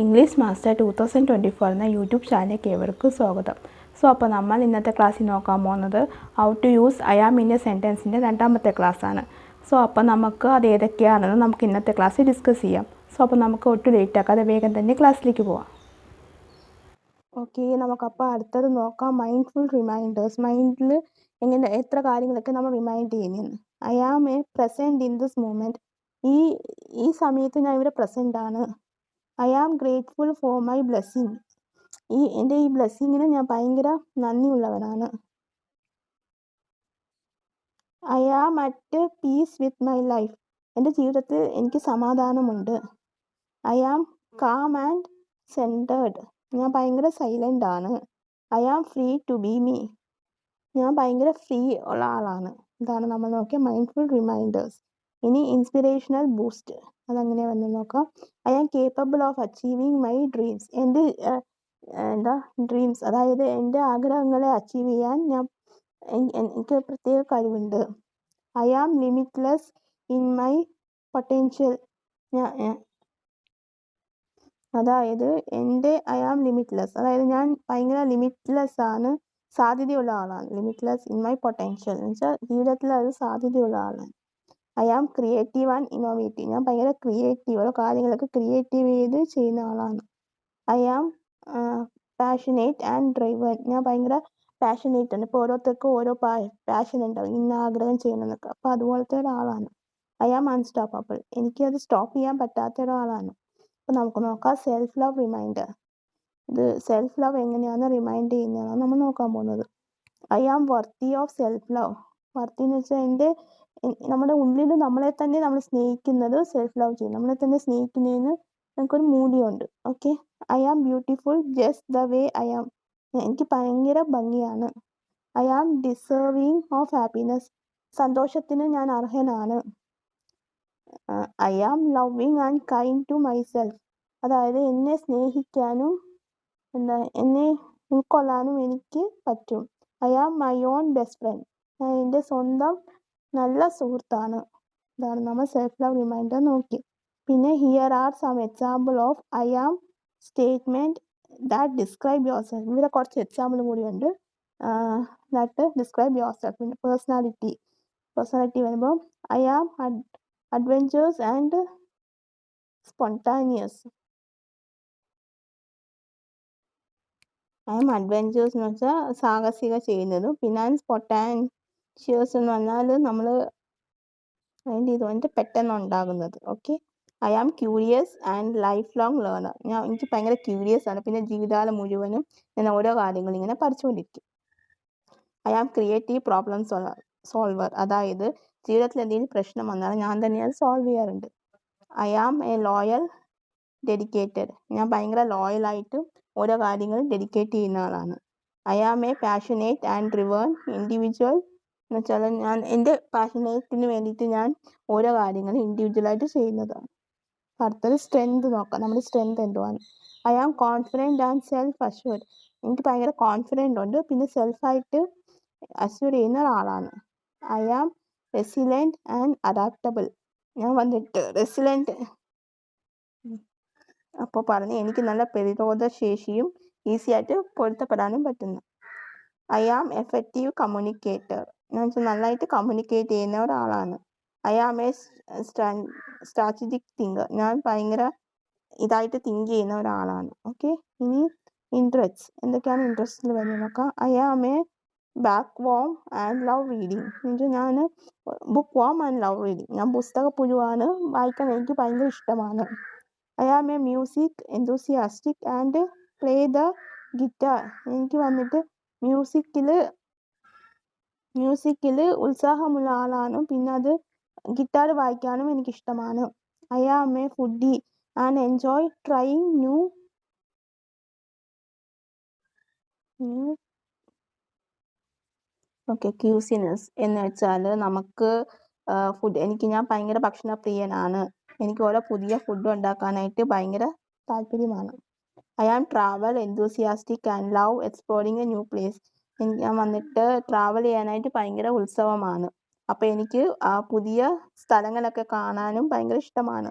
English master 2024 എന്ന YouTube ചാനലിലേക്ക് ഏവർക്കും സ്വാഗതം. അപ്പോൾ നമ്മൾ ഇന്നത്തെ ക്ലാസ്സിൽ നോക്കാൻ പോകുന്നത് how to use I am in a സെൻറ്റൻസിൻ്റെ രണ്ടാമത്തെ ക്ലാസ്സാണ്. അപ്പോൾ നമുക്ക് അത് ഏതൊക്കെയാണെന്ന് നമുക്ക് ഇന്നത്തെ ക്ലാസ്സിൽ ഡിസ്കസ് ചെയ്യാം. അപ്പോൾ നമുക്ക് ഒട്ടും ലേറ്റ് ആക്കാതെ വേഗം തന്നെ ക്ലാസ്സിലേക്ക് പോവാം. ഓക്കെ, നമുക്കപ്പോൾ അടുത്തത് നോക്കാം. Mindful reminders. മൈൻഡിൽ എത്ര കാര്യങ്ങളൊക്കെ നമ്മൾ റിമൈൻഡ് ചെയ്യുന്നതെന്ന്. I am a present in this moment. ഈ സമയത്ത് ഞാൻ ഇവിടെ പ്രസൻ്റ് ആണ്. I am grateful for my blessing. എൻ്റെ ഈ ബ്ലെസ്സിങ്ങിന് ഞാൻ ഭയങ്കര നന്ദിയുള്ളവനാണ്. I am at peace with my life. എൻ്റെ ജീവിതത്തിൽ എനിക്ക് സമാധാനമുണ്ട്. I am calm and centred. ഞാൻ ഭയങ്കര സൈലൻ്റ് ആണ്. I am free to be me. ഞാൻ ഭയങ്കര ഫ്രീ ഉള്ള ആളാണ്. ഇതാണ് നമ്മൾ നോക്കിയ മൈൻഡ്ഫുൾ റിമൈൻഡേഴ്സ്. ഇനി ഇൻസ്പിറേഷണൽ ബൂസ്റ്റ്, അതങ്ങനെ വന്ന് നോക്കാം. I am capable of achieving my dreams. എൻ്റെ ഡ്രീംസ്, അതായത് എൻ്റെ ആഗ്രഹങ്ങളെ അച്ചീവ് ചെയ്യാൻ എനിക്ക് പ്രത്യേക കഴിവുണ്ട്. I am limitless in my potential. അതായത് ഐ ആം ലിമിറ്റ്ലെസ്, അതായത് ഞാൻ ഭയങ്കര ലിമിറ്റ്ലെസ് ആണ്, സാധ്യതയുള്ള ആളാണ്. ലിമിറ്റ്ലെസ് ഇൻ മൈ പൊട്ടൻഷ്യൽ എന്ന് വെച്ചാൽ ജീവിതത്തിൽ അത് സാധ്യതയുള്ള ആളാണ്. I am creative and innovative. ഞാൻ ഭയങ്കര ക്രിയേറ്റീവ്, ഓരോ കാര്യങ്ങളൊക്കെ ക്രിയേറ്റീവ് ചെയ്ത് ചെയ്യുന്ന ആളാണ്. I am passionate and driven. ഞാൻ ഭയങ്കര പാഷനേറ്റ് ആണ്. ഇപ്പോൾ ഓരോരുത്തർക്കും ഓരോ പാഷൻ ഉണ്ടാവും, ഇന്ന ആഗ്രഹം ചെയ്യണമെന്നൊക്കെ. അപ്പോൾ അതുപോലത്തെ ഒരാളാണ്. I am unstoppable. എനിക്കത് സ്റ്റോപ്പ് ചെയ്യാൻ പറ്റാത്ത ഒരാളാണ്. അപ്പോൾ നമുക്ക് നോക്കാം സെൽഫ് ലവ് റിമൈൻഡർ. ഇത് സെൽഫ് ലവ് എങ്ങനെയാണ് റിമൈൻഡ് ചെയ്യുന്നതാണ് നമ്മൾ നോക്കാൻ പോകുന്നത്. I am worthy of self love. Worthy എന്ന് വെച്ചാൽ നമ്മുടെ ഉള്ളിൽ നമ്മളെ തന്നെ നമ്മൾ സ്നേഹിക്കുന്നത് സെൽഫ് ലവ് ചെയ്യും. നമ്മളെ തന്നെ സ്നേഹിക്കുന്നതിന് നമുക്കൊരു മൂല്യമുണ്ട്. Okay, I am beautiful just the way I am. എനിക്ക് ഭയങ്കര ഭംഗിയാണ്. I am deserving of happiness. സന്തോഷത്തിന് ഞാൻ അർഹനാണ്. I am loving and kind to myself. അതായത് എന്നെ സ്നേഹിക്കാനും എന്നെ ഉൾക്കൊള്ളാനും എനിക്ക് പറ്റും. I am my own best friend. ഞാൻ എൻ്റെ സ്വന്തം നല്ല സുഹൃത്താണ്. ഇതാണ് നമ്മൾ സെൽഫ് ലവ് റിമൈൻഡർ നോക്കി. പിന്നെ here are some example of I am statement that describe yourself. ഇവിടെ കുറച്ച് എക്സാമ്പിൾ കൂടിയുണ്ട്. That describe yourself. പിന്നെ പേഴ്സണാലിറ്റി വരുമ്പോൾ I am adventures and spontaneous. I am adventures എന്ന് വെച്ചാൽ സാഹസിക ചെയ്യുന്നതും. പിന്നെ സ്പോണ്ടാനിയസ് എന്ന് പറഞ്ഞാൽ നമ്മൾ അതിൻ്റെ പെട്ടെന്ന് ഉണ്ടാകുന്നത്. Okay, I am curious and life long learner. എനിക്ക് ഭയങ്കര ക്യൂരിയസ് ആണ്. പിന്നെ ജീവിതകാലം മുഴുവനും ഞാൻ ഓരോ കാര്യങ്ങളും ഇങ്ങനെ പഠിച്ചുകൊണ്ടിരിക്കും. I am creative problem solver. അതായത് ജീവിതത്തിൽ എന്തെങ്കിലും പ്രശ്നം വന്നാൽ ഞാൻ തന്നെ അത് സോൾവ് ചെയ്യാറുണ്ട്. I am a loyal dedicated. ഞാൻ ഭയങ്കര ലോയലായിട്ട് ഓരോ കാര്യങ്ങളും ഡെഡിക്കേറ്റ് ചെയ്യുന്ന ആളാണ്. I am a passionate and driven individual എന്ന് വെച്ചാൽ ഞാൻ എൻ്റെ പാഷനേറ്റിന് വേണ്ടിയിട്ട് ഞാൻ ഓരോ കാര്യങ്ങളും ഇൻഡിവിജ്വലായിട്ട് ചെയ്യുന്നതാണ്. അടുത്തത് സ്ട്രെങ്ത് നോക്കാം. നമ്മുടെ സ്ട്രെങ്ത് എന്തുവാണ്? I am confident and self assured. എനിക്ക് ഭയങ്കര കോൺഫിഡൻ്റ് ഉണ്ട്, പിന്നെ സെൽഫായിട്ട് അഷ്യൂർ ചെയ്യുന്ന ഒരാളാണ്. I am resilient and adaptable. ഞാൻ റെസിലൻറ്റ് അപ്പോൾ പറഞ്ഞ് എനിക്ക് നല്ല പ്രതിരോധ ശേഷിയും ഈസി ആയിട്ട് പൊരുത്തപ്പെടാനും പറ്റുന്നു. I am effective communicator. എന്ന് വെച്ചാൽ നന്നായിട്ട് കമ്മ്യൂണിക്കേറ്റ് ചെയ്യുന്ന ഒരാളാണ്. I am a strategic thinker. ഞാൻ ഭയങ്കര ഇതായിട്ട് തിങ്ക് ചെയ്യുന്ന ഒരാളാണ്. ഓക്കെ, ഇനി ഇൻട്രസ്റ്റ് എന്തൊക്കെയാണ് ഇൻട്രസ്റ്റിൽ വരുന്നത് നോക്കാം. I am a bookworm and love reading. എന്നുവെച്ചാൽ ഞാൻ bookworm and love reading. ഞാൻ പുസ്തക പുഴുവാണ്, വായിക്കാൻ എനിക്ക് ഭയങ്കര ഇഷ്ടമാണ്. I am a music enthusiastic and play the guitar. എനിക്ക് വന്നിട്ട് മ്യൂസിക്കിൽ ഉത്സാഹമുള്ള ആളാണ്, പിന്നെ അത് ഗിറ്റാർ വായിക്കാനും എനിക്കിഷ്ടമാണ്. I am a foodie and enjoy trying new cuisines എന്ന് വെച്ചാൽ നമുക്ക് ഞാൻ ഭയങ്കര ഭക്ഷണപ്രിയനാണ്. എനിക്ക് ഓരോ പുതിയ ഫുഡ് ഉണ്ടാക്കാനായിട്ട് ഭയങ്കര താല്പര്യമാണ്. I am travel enthusiastic and love exploring a new place. ഞാൻ വന്നിട്ട് ട്രാവൽ ചെയ്യാനായിട്ട് ഭയങ്കര ഉത്സവമാണ്. അപ്പോൾ എനിക്ക് പുതിയ സ്ഥലങ്ങളൊക്കെ കാണാനും ഭയങ്കര ഇഷ്ടമാണ്.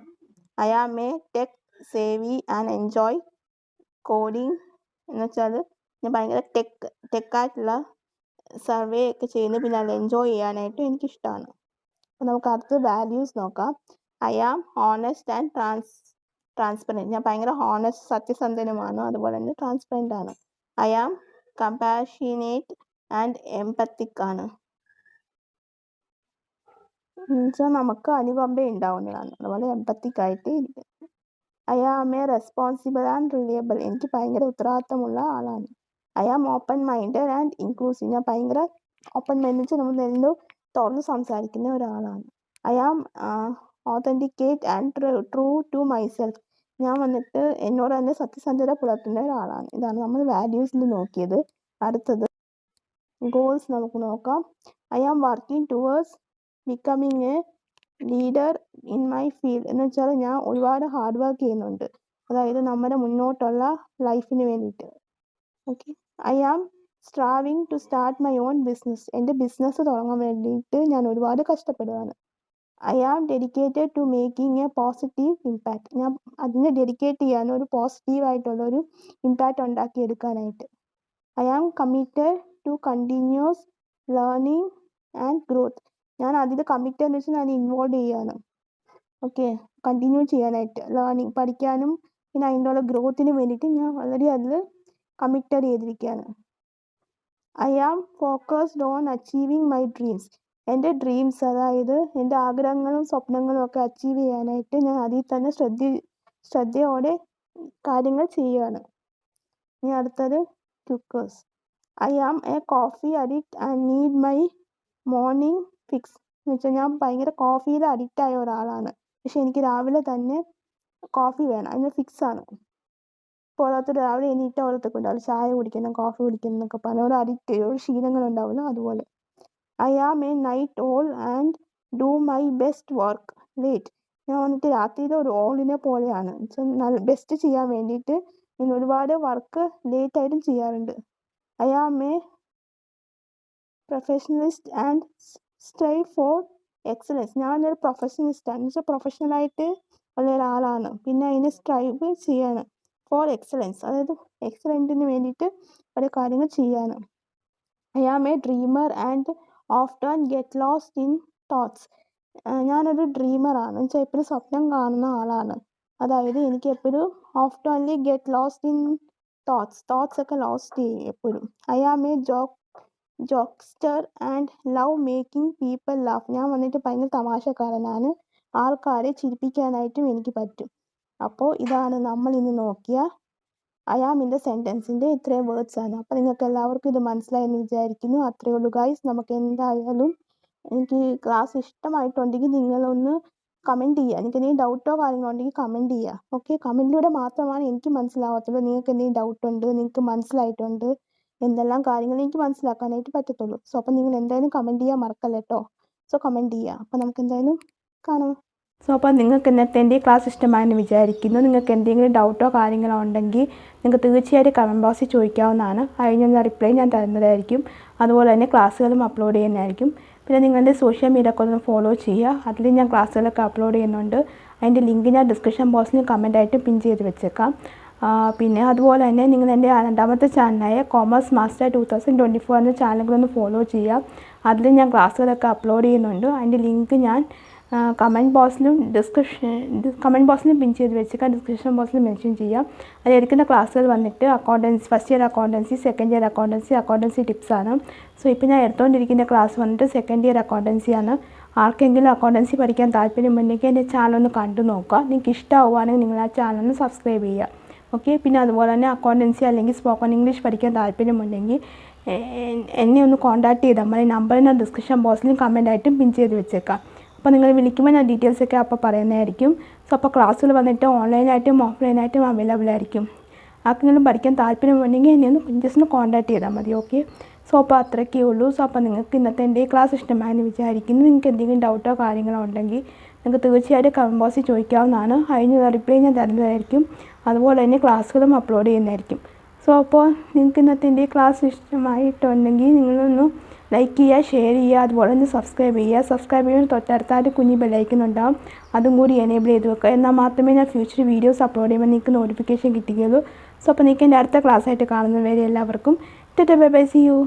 I am a tech savvy and enjoy coding എന്ന് വെച്ചാൽ ഞാൻ ഭയങ്കര ടെക്കായിട്ടുള്ള സർവേ ഒക്കെ ചെയ്യുന്നു, പിന്നെ അത് എൻജോയ് ചെയ്യാനായിട്ടും എനിക്കിഷ്ടമാണ്. അപ്പോൾ നമുക്ക് അടുത്ത വാല്യൂസ് നോക്കാം. I am honest and transparent. ഞാൻ ഭയങ്കര ഹോണസ്റ്റ്, സത്യസന്ധനുമാണ്, അതുപോലെ തന്നെ ട്രാൻസ്പെറൻ്റ് ആണ്. I am compassionate and empathic ആണ്. എന്നുവെച്ചാൽ നമുക്ക് അനുകമ്പ ഉണ്ടാവുന്നതാണ്, അതുപോലെ എംപത്തിക് ആയിട്ട് ഇരിക്കും. I am a responsible and reliable. എനിക്ക് ഭയങ്കര ഉത്തരവാദിത്തമുള്ള ആളാണ്. I am open minded and inclusive. ഞാൻ ഭയങ്കര ഓപ്പൺ മൈൻഡ് വെച്ചാൽ നമ്മൾ എല്ലാം തുറന്ന് സംസാരിക്കുന്ന ഒരാളാണ്. I am authenticate and true to myself. ഞാൻ വന്നിട്ട് എന്നോട് തന്നെ സത്യസന്ധത പുലർത്തുന്ന ഒരാളാണ്. ഇതാണ് നമ്മൾ വാല്യൂസിൽ നോക്കിയത്. അടുത്തത് ഗോൾസ് നമുക്ക് നോക്കാം. I am working towards becoming a leader in my field. എന്ന് വെച്ചാൽ ഞാൻ ഒരുപാട് ഹാർഡ് വർക്ക് ചെയ്യുന്നുണ്ട്, അതായത് നമ്മുടെ മുന്നോട്ടുള്ള ലൈഫിന് വേണ്ടിയിട്ട്. Okay. I am striving to start my own business. എൻ്റെ ബിസിനസ് തുടങ്ങാൻ വേണ്ടിയിട്ട് ഞാൻ ഒരുപാട് കഷ്ടപ്പെടുകയാണ്. I am dedicated to making a positive impact. ഞാൻ അതിനെ ഡെഡിക്കേറ്റ് ചെയ്യാൻ ഒരു പോസിറ്റീവായിട്ടുള്ളൊരു ഇമ്പാക്റ്റ് ഉണ്ടാക്കിയെടുക്കാനായിട്ട്. I am committed to continuous learning and growth. ഞാൻ അതിൽ കമ്മിറ്റഡ് എന്ന് വെച്ചാൽ ഞാൻ ഇൻവോൾവ് ചെയ്യാണ്. ഓക്കെ, കണ്ടിന്യൂ ചെയ്യാനായിട്ട് ലേണിംഗ് പഠിക്കാനും പിന്നെ അതിൻ്റെ ഉള്ള ഗ്രോത്തിന് വേണ്ടിയിട്ട് ഞാൻ വളരെ അതിൽ കമ്മിറ്റഡ് ചെയ്തിരിക്കുകയാണ്. I am focused on achieving my dreams. എൻ്റെ ഡ്രീംസ്, അതായത് എൻ്റെ ആഗ്രഹങ്ങളും സ്വപ്നങ്ങളും ഒക്കെ അച്ചീവ് ചെയ്യാനായിട്ട് ഞാൻ അതിൽ തന്നെ ശ്രദ്ധയോടെ കാര്യങ്ങൾ ചെയ്യുകയാണ്. ഇനി അടുത്തത് quirks. I am a coffee addict and need my morning fix. എന്ന് വെച്ചാൽ ഞാൻ ഭയങ്കര കോഫിയിൽ അഡിക്റ്റായ ഒരാളാണ്, പക്ഷെ എനിക്ക് രാവിലെ തന്നെ കോഫി വേണം, അതിന് ഫിക്സാണ്. ഇപ്പോൾ ഓരോരുത്തർ രാവിലെ എണീറ്റ ഓരോരുത്തർക്ക് ഉണ്ടാവില്ല, ചായ കുടിക്കണം കോഫി കുടിക്കണം എന്നൊക്കെ പറഞ്ഞ ഒരു അഡിക്റ്റ്, ഒരു ശീലങ്ങളുണ്ടാവില്ല, അതുപോലെ. I am a night owl and do my best work late. ഞാൻ വന്നിട്ട് രാത്രിയിലെ ഒരു ഓളിനെ പോലെയാണ്, നല്ല ബെസ്റ്റ് ചെയ്യാൻ വേണ്ടിയിട്ട് ഞാൻ ഒരുപാട് വർക്ക് ലേറ്റായിട്ടും ചെയ്യാറുണ്ട്. I am a professionalist and strive for excellence. ഞാനൊരു പ്രൊഫഷണലിസ്റ്റാണ്, എന്ന് വെച്ചാൽ പ്രൊഫഷണലായിട്ട് ഉള്ള ഒരാളാണ്, പിന്നെ അതിനെ സ്ട്രൈവ് ചെയ്യാണ് ഫോർ എക്സലൻസ്, അതായത് എക്സലൻറ്റിന് വേണ്ടിയിട്ട് ഓരോ കാര്യങ്ങൾ ചെയ്യാണ്. I am a dreamer and often get lost in thoughts. ഞാനൊരു ഡ്രീമറാണ്, എന്ന് വെച്ചാൽ എപ്പോഴും സ്വപ്നം കാണുന്ന ആളാണ്, അതായത് എനിക്ക് എപ്പോഴും oftenly get lost in thoughts ഒക്കെ ലോസ്റ്റ് ചെയ്യും എപ്പോഴും. I am a jokester and love making people love. ഞാൻ വന്നിട്ട് ഭയങ്കര തമാശക്കാരനാണ്, ആൾക്കാരെ ചിരിപ്പിക്കാനായിട്ടും എനിക്ക് പറ്റും. അപ്പോൾ ഇതാണ് നമ്മൾ ഇന്ന് നോക്കിയ ഐ ആം ഇൻ ദ സെൻറ്റൻസിൻ്റെ ഇത്രയും വേർഡ്സ് ആണ്. അപ്പോൾ നിങ്ങൾക്ക് എല്ലാവർക്കും ഇത് മനസ്സിലായെന്ന് വിചാരിക്കുന്നു. അത്രയേ ഉള്ളൂ ഗൈസ്. നമുക്ക് എന്തായാലും എനിക്ക് ക്ലാസ് ഇഷ്ടമായിട്ടുണ്ടെങ്കിൽ നിങ്ങളൊന്ന് കമൻറ്റ് ചെയ്യുക. നിങ്ങൾക്ക് എന്തെങ്കിലും ഡൗട്ടോ കാര്യങ്ങളോ ഉണ്ടെങ്കിൽ കമൻറ്റ് ചെയ്യുക. ഓക്കെ, കമൻറ്റിലൂടെ മാത്രമാണ് എനിക്ക് മനസ്സിലാവത്തുള്ളൂ. നിങ്ങൾക്ക് എന്തെങ്കിലും ഡൗട്ട് ഉണ്ട്, നിങ്ങൾക്ക് മനസ്സിലായിട്ടുണ്ട്, എന്തെല്ലാം കാര്യങ്ങൾ എനിക്ക് മനസ്സിലാക്കാനായിട്ട് പറ്റത്തുള്ളൂ. സോ അപ്പോൾ നിങ്ങൾ എന്തായാലും കമൻറ്റ് ചെയ്യാൻ മറക്കല്ല കേട്ടോ. സോ കമൻറ്റ് ചെയ്യുക. അപ്പോൾ നമുക്ക് എന്തായാലും കാണാം. സോ അപ്പോൾ നിങ്ങൾക്ക് ഇന്നത്തെ എൻ്റെ ക്ലാസ് ഇഷ്ടമായെന്ന് വിചാരിക്കുന്നു. നിങ്ങൾക്ക് എന്തെങ്കിലും ഡൗട്ടോ കാര്യങ്ങളോ ഉണ്ടെങ്കിൽ നിങ്ങൾക്ക് തീർച്ചയായിട്ടും കമൻറ്റ് ബോക്സിൽ ചോദിക്കാവുന്നതാണ്. അതിനുള്ള റിപ്ലൈ ഞാൻ തരുന്നതായിരിക്കും. അതുപോലെ തന്നെ ക്ലാസ്സുകളും അപ്ലോഡ് ചെയ്യുന്നതായിരിക്കും. പിന്നെ നിങ്ങളുടെ സോഷ്യൽ മീഡിയ ഒക്കെ ഒന്ന് ഫോളോ ചെയ്യുക. അതിൽ ഞാൻ ക്ലാസ്സുകളൊക്കെ അപ്ലോഡ് ചെയ്യുന്നുണ്ട്. അതിൻ്റെ ലിങ്ക് ഞാൻ ഡിസ്ക്രിപ്ഷൻ ബോക്സിൽ കമൻറ്റായിട്ട് പിൻ ചെയ്ത് വെച്ചേക്കാം. പിന്നെ അതുപോലെ തന്നെ നിങ്ങൾ എൻ്റെ രണ്ടാമത്തെ ചാനലായ കോമേഴ്സ് മാസ്റ്റർ 2024 എന്ന ചാനലുകളൊന്ന് ഫോളോ ചെയ്യുക. അതിൽ ഞാൻ ക്ലാസ്സുകളൊക്കെ അപ്ലോഡ് ചെയ്യുന്നുണ്ട്. അതിൻ്റെ ലിങ്ക് ഞാൻ കമൻറ്റ് ബോക്സിലും പിൻ ചെയ്ത് വെച്ചേക്കാം, ഡിസ്ക്രിപ്ഷൻ ബോക്സിൽ മെൻഷൻ ചെയ്യാം. അതിൽ എടുക്കുന്ന ക്ലാസ്സുകൾ വന്നിട്ട് accountancy, first year accountancy, second year accountancy ടിപ്സാണ്. സോ ഇപ്പോൾ ഞാൻ എടുത്തുകൊണ്ടിരിക്കുന്ന ക്ലാസ് വന്നിട്ട് സെക്കൻഡ് ഇയർ അക്കൗണ്ടൻസിയാണ്. ആർക്കെങ്കിലും അക്കൗണ്ടൻസി പഠിക്കാൻ താല്പര്യമുണ്ടെങ്കിൽ എൻ്റെ ചാനലൊന്ന് കണ്ടു നോക്കുക. നിങ്ങൾക്ക് ഇഷ്ടമാവുകയാണെങ്കിൽ നിങ്ങൾ ആ ചാനലൊന്ന് സബ്സ്ക്രൈബ് ചെയ്യുക. ഓക്കെ, പിന്നെ അതുപോലെ തന്നെ അക്കൗണ്ടൻസി അല്ലെങ്കിൽ സ്പോക്കൺ ഇംഗ്ലീഷ് പഠിക്കാൻ താല്പര്യമുണ്ടെങ്കിൽ എന്നെ ഒന്ന് കോൺടാക്ട് ചെയ്താൽ മതി. നമ്പർ ഞാൻ ഡിസ്ക്രിപ്ഷൻ ബോക്സിലും കമൻറ്റായിട്ടും പിൻ ചെയ്ത് വെച്ചേക്കാം. അപ്പോൾ നിങ്ങൾ വിളിക്കുമ്പോൾ ഞാൻ ഡീറ്റെയിൽസൊക്കെ അപ്പോൾ പറയുന്നതായിരിക്കും. സോ അപ്പോൾ ക്ലാസ്സുകൾ വന്നിട്ട് ഓൺലൈനായിട്ടും ഓഫ്ലൈനായിട്ടും അവൈലബിൾ ആയിരിക്കും. ആർക്കെങ്കിലും പഠിക്കാൻ താല്പര്യമുണ്ടെങ്കിൽ എന്നെ ഒന്ന് ജസ്റ്റ് ഒന്ന് കോൺടാക്ട് ചെയ്താൽ മതി. ഓക്കെ, സോ അപ്പോൾ അത്രയ്ക്കേ ഉള്ളൂ. സോ അപ്പോൾ നിങ്ങൾക്ക് ഇന്നത്തെ എൻ്റെ ക്ലാസ് ഇഷ്ടമായെന്ന് വിചാരിക്കുന്നു. നിങ്ങൾക്ക് എന്തെങ്കിലും ഡൗട്ടോ കാര്യങ്ങളോ ഉണ്ടെങ്കിൽ നിങ്ങൾക്ക് തീർച്ചയായിട്ടും കമൻറ്റ് ബോക്സിൽ ചോദിക്കാവുന്നതാണ്. അതിനുള്ള റിപ്ലൈ ഞാൻ തരുന്നതായിരിക്കും. അതുപോലെ തന്നെ ക്ലാസ്സുകളും അപ്ലോഡ് ചെയ്യുന്നതായിരിക്കും. സോ അപ്പോൾ നിങ്ങൾക്ക് ഇന്നത്തെ എൻ്റെ ക്ലാസ് ഇഷ്ടമായിട്ടുണ്ടെങ്കിൽ നിങ്ങളൊന്ന് ലൈക്ക് ചെയ്യുക, ഷെയർ ചെയ്യുക, അതുപോലെ തന്നെ സബ്സ്ക്രൈബ് ചെയ്യുക. സബ്സ്ക്രൈബ് ചെയ്യുമ്പോൾ തൊട്ടടുത്തായിട്ട് കുഞ്ഞ് ബെല്ലൈക്കൺ ഉണ്ടാവും, അതും കൂടി എനേബിൾ ചെയ്ത് വെക്കുക. എന്നാൽ മാത്രമേ ഞാൻ ഫ്യൂച്ചർ വീഡിയോസ് അപ്ലോഡ് ചെയ്യുമ്പോൾ നിങ്ങൾക്ക് നോട്ടിഫിക്കേഷൻ കിട്ടുകയുള്ളൂ. സോ അപ്പോൾ നിങ്ങൾക്ക് എൻ്റെ അടുത്ത ക്ലാസ്സായിട്ട് കാണുന്നവരെ എല്ലാവർക്കും ബൈ ബൈ, സീ യു.